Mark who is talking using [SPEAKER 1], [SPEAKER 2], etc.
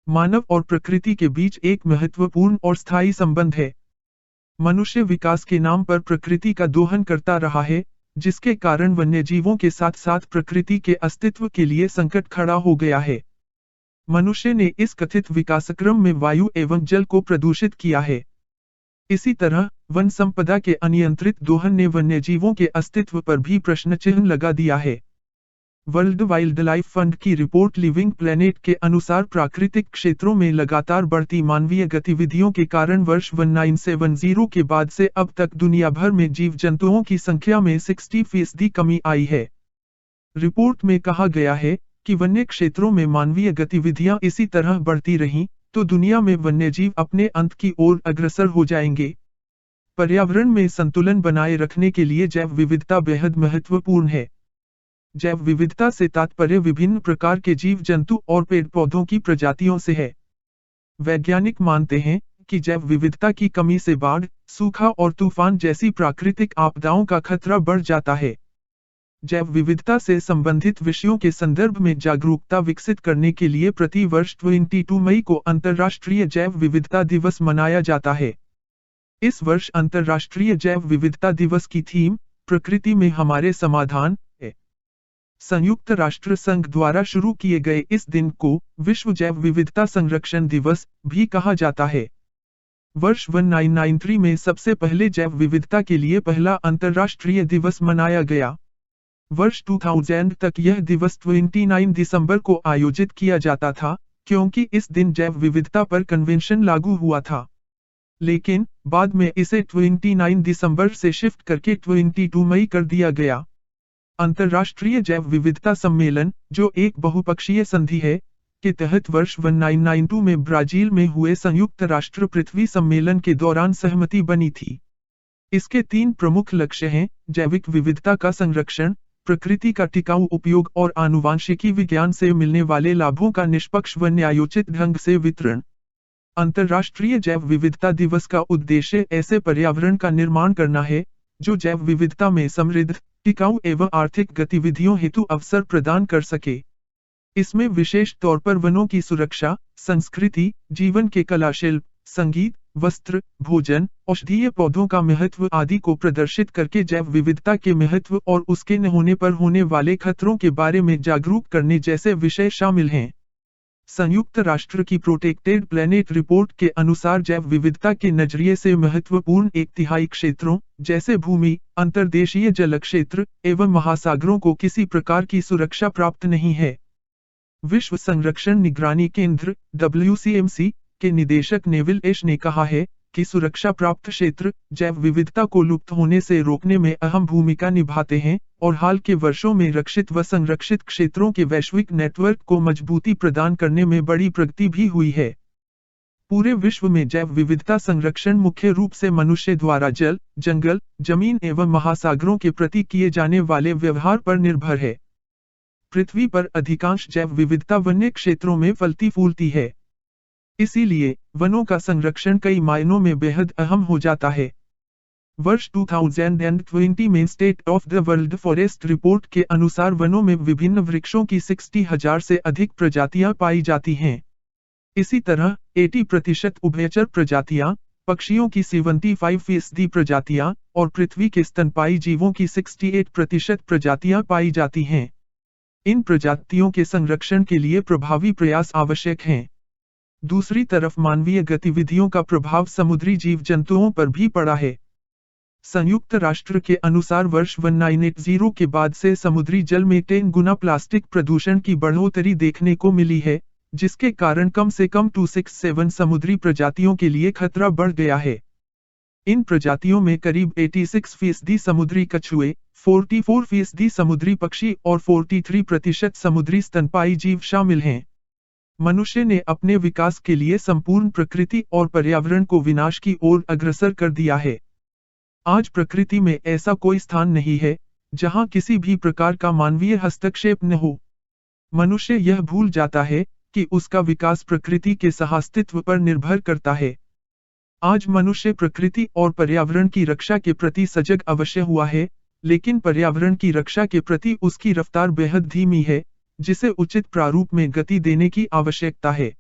[SPEAKER 1] मानव और प्रकृति के बीच एक महत्वपूर्ण और स्थायी संबंध है। मनुष्य विकास के नाम पर प्रकृति का दोहन करता रहा है, जिसके कारण वन्यजीवों के साथ साथ प्रकृति के अस्तित्व के लिए संकट खड़ा हो गया है। मनुष्य ने इस कथित विकासक्रम में वायु एवं जल को प्रदूषित किया है। इसी तरह वन संपदा के अनियंत्रित दोहन ने वन्यजीवों के अस्तित्व पर भी प्रश्न चिन्ह लगा दिया है। वर्ल्ड वाइल्ड लाइफ फंड की रिपोर्ट लिविंग प्लेनेट के अनुसार प्राकृतिक क्षेत्रों में लगातार बढ़ती मानवीय गतिविधियों के कारण वर्ष 1970 के बाद से अब तक दुनिया भर में जीव जंतुओं की संख्या में 60% कमी आई है। रिपोर्ट में कहा गया है कि वन्य क्षेत्रों में मानवीय गतिविधियां इसी तरह बढ़ती रहीं तो दुनिया में वन्यजीव अपने अंत की ओर अग्रसर हो जाएंगे। पर्यावरण में संतुलन बनाए रखने के लिए जैव विविधता बेहद महत्वपूर्ण है। जैव विविधता से तात्पर्य विभिन्न प्रकार के जीव जंतु और पेड़ पौधों की प्रजातियों से है। वैज्ञानिक मानते हैं कि जैव विविधता की कमी से बाढ़, सूखा और तूफान जैसी प्राकृतिक आपदाओं का खतरा बढ़ जाता है। जैव विविधता से संबंधित विषयों के संदर्भ में जागरूकता विकसित करने के लिए प्रति वर्ष 22 मई को अंतर्राष्ट्रीय जैव विविधता दिवस मनाया जाता है। इस वर्ष अंतर्राष्ट्रीय जैव विविधता दिवस की थीम प्रकृति में हमारे समाधान है। संयुक्त राष्ट्र संघ द्वारा शुरू किए गए इस दिन को विश्व जैव विविधता संरक्षण दिवस भी कहा जाता है। वर्ष 1993 में सबसे पहले जैव विविधता के लिए पहला अंतर्राष्ट्रीय दिवस मनाया गया। वर्ष 2000 तक यह दिवस 29 दिसंबर को आयोजित किया जाता था, क्योंकि इस दिन जैव विविधता पर कन्वेंशन लागू हुआ था। लेकिन बाद में इसे 29 दिसंबर से शिफ्ट करके 22 मई कर दिया गया। अंतर्राष्ट्रीय जैव विविधता सम्मेलन, जो एक बहुपक्षीय संधि है, के तहत वर्ष 1992 में ब्राजील में हुए संयुक्त राष्ट्र पृथ्वी सम्मेलन के दौरान सहमति बनी थी। इसके 3 प्रमुख लक्ष्य हैं: जैविक विविधता का संरक्षण, प्रकृति का टिकाऊ उपयोग और आनुवांशिकी विज्ञान से मिलने वाले लाभों का निष्पक्ष व न्यायोचित ढंग से वितरण। अंतर्राष्ट्रीय जैव विविधता दिवस का उद्देश्य ऐसे पर्यावरण का निर्माण करना है जो जैव विविधता में समृद्ध, टिकाऊ एवं आर्थिक गतिविधियों हेतु अवसर प्रदान कर सके। इसमें विशेष तौर पर वनों की सुरक्षा, संस्कृति, जीवन के कला शिल्प, संगीत, वस्त्र, भोजन, औषधीय पौधों का महत्व आदि को प्रदर्शित करके जैव विविधता के महत्व और उसके न होने पर होने वाले खतरों के बारे में जागरूक करने जैसे विषय शामिल हैं। संयुक्त राष्ट्र की प्रोटेक्टेड प्लेनेट रिपोर्ट के अनुसार जैव विविधता के नजरिए से महत्वपूर्ण 1/3 क्षेत्रों जैसे भूमि, अंतर्देशीय जल क्षेत्र एवं महासागरों को किसी प्रकार की सुरक्षा प्राप्त नहीं है। विश्व संरक्षण निगरानी केंद्र WCMC के निदेशक नेविल एश ने कहा है कि सुरक्षा प्राप्त क्षेत्र जैव विविधता को लुप्त होने से रोकने में अहम भूमिका निभाते हैं और हाल के वर्षों में रक्षित व संरक्षित क्षेत्रों के वैश्विक नेटवर्क को मजबूती प्रदान करने में बड़ी प्रगति भी हुई है। पूरे विश्व में जैव विविधता संरक्षण मुख्य रूप से मनुष्य द्वारा जल, जंगल, जमीन एवं महासागरों के प्रति किए जाने वाले व्यवहार पर निर्भर है। पृथ्वी पर अधिकांश जैव विविधता वन्य क्षेत्रों में फलती फूलती है। इसीलिए वनों का संरक्षण कई मायनों में बेहद अहम हो जाता है। वर्ष 2020 में state of the world forest report के अनुसार वनों में विभिन्न वृक्षों की 60,000 से अधिक प्रजातियां पाई जाती हैं। इसी तरह 80% उभयचर प्रजातियां, पक्षियों की 75% प्रजातियां और पृथ्वी के स्तनपायी जीवों की 68% प्रजातियां पाई जाती हैं। इन प्रजातियों के संरक्षण के लिए प्रभावी प्रयास आवश्यक हैं। दूसरी तरफ मानवीय गतिविधियों का प्रभाव समुद्री जीव जंतुओं पर भी पड़ा है। संयुक्त राष्ट्र के अनुसार वर्ष 1980 के बाद से समुद्री जल में 10 गुना प्लास्टिक प्रदूषण की बढ़ोतरी देखने को मिली है, जिसके कारण कम से कम 267 समुद्री प्रजातियों के लिए खतरा बढ़ गया है। इन प्रजातियों में करीब 86% समुद्री कछुए, 44% समुद्री पक्षी और 43% समुद्री स्तनपायी जीव शामिल हैं। मनुष्य ने अपने विकास के लिए संपूर्ण प्रकृति और पर्यावरण को विनाश की ओर अग्रसर कर दिया है। आज प्रकृति में ऐसा कोई स्थान नहीं है जहां किसी भी प्रकार का मानवीय हस्तक्षेप न हो। मनुष्य यह भूल जाता है कि उसका विकास प्रकृति के सहअस्तित्व पर निर्भर करता है। आज मनुष्य प्रकृति और पर्यावरण की रक्षा के प्रति सजग अवश्य हुआ है, लेकिन पर्यावरण की रक्षा के प्रति उसकी रफ्तार बेहद धीमी है, जिसे उचित प्रारूप में गति देने की आवश्यकता है।